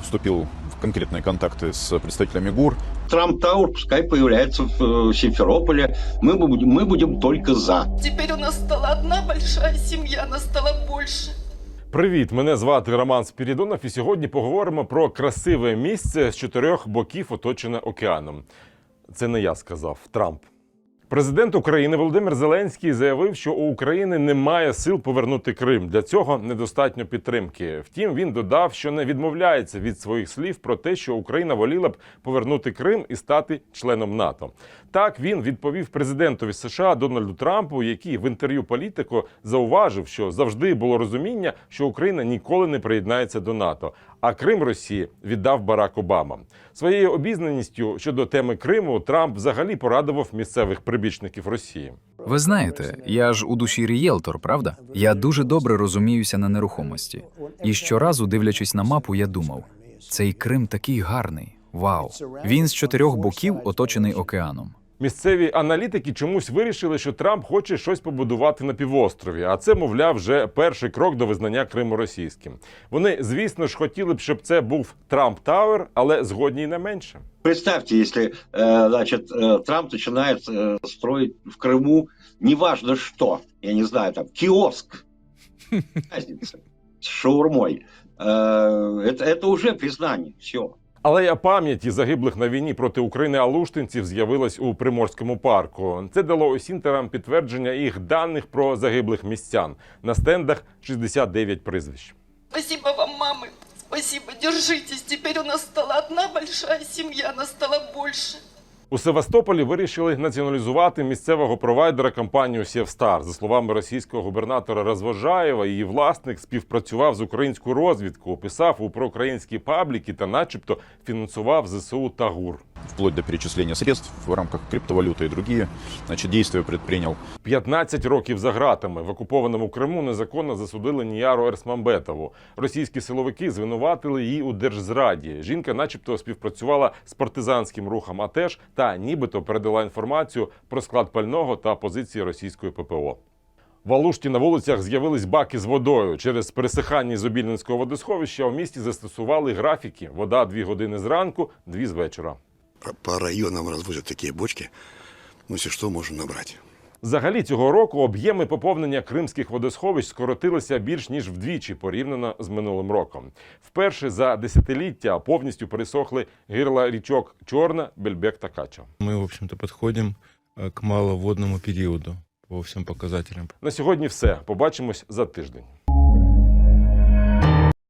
Вступил в конкретные контакты с представителями ГУР. Трамп Тауэр пускай появляется в Симферополе. Мы будем только за. Теперь у нас стала одна большая семья, нас стало больше. Привіт, мене звати Роман Спірідонов, і сьогодні поговоримо про красиве місце з 4 боків, оточене океаном. Це не я сказав, Трамп. Президент України Володимир Зеленський заявив, що у України немає сил повернути Крим. Для цього недостатньо підтримки. Втім, він додав, що не відмовляється від своїх слів про те, що Україна воліла б повернути Крим і стати членом НАТО. Так він відповів президентові США Дональду Трампу, який в інтерв'ю «Політико» зауважив, що завжди було розуміння, що Україна ніколи не приєднається до НАТО, а Крим Росії віддав Барак Обама. Своєю обізнаністю щодо теми Криму Трамп взагалі порадував місцевих прибічників Росії. Ви знаєте, я ж у душі рієлтор, правда? Я дуже добре розуміюся на нерухомості. І щоразу, дивлячись на мапу, я думав, цей Крим такий гарний, вау. Він з 4 боків оточений океаном. Місцеві аналітики чомусь вирішили, що Трамп хоче щось побудувати на півострові, а це, мовляв, вже перший крок до визнання Криму російським. Вони, звісно ж, хотіли б, щоб це був Трамп Тауэр, але згодні й не менше. Представьте, если Трамп начинает строить в Крыму неважно что, я не знаю, там киоск, разница, с шаурмой. Это уже признание, все. Алея пам'яті загиблих на війні проти України алуштинців з'явилась у Приморському парку. Це дало осінтерам підтвердження їх даних про загиблих містян. На стендах 69 прізвищ. Спасибо вам, мамы. Спасибо, держитесь. Теперь у нас стала одна большая семья, нас стало больше. У Севастополі вирішили націоналізувати місцевого провайдера компанію «Севстар». За словами російського губернатора Розвожаєва, її власник співпрацював з українською розвідкою, писав у проукраїнські пабліки та начебто фінансував ЗСУ та ГУР. Вплоть до перечисления средств в рамках криптовалюты и другие действия предпринял. 15 років за ґратами. В окупованому Криму незаконно засудили Ніяру Ерсмамбетову. Російські силовики звинуватили її у держзраді. Жінка начебто співпрацювала з партизанським рухом АТЕШ та нібито передала інформацію про склад пального та позиції російської ППО. В Алушті на вулицях з'явились баки з водою. Через пересихання Ізобільненського водосховища у місті застосували графіки. Вода 2 години зранку, 2 з вечора. По районам розвозять такі бочки, якщо що, можна набрати. Взагалі цього року об'єми поповнення кримських водосховищ скоротилися більш ніж вдвічі порівняно з минулим роком. Вперше за десятиліття повністю пересохли гирла річок Чорна, Бельбек та Кача. Ми, в общем-то, підходимо к маловодному періоду по всім показателям. На сьогодні все. Побачимось за тиждень.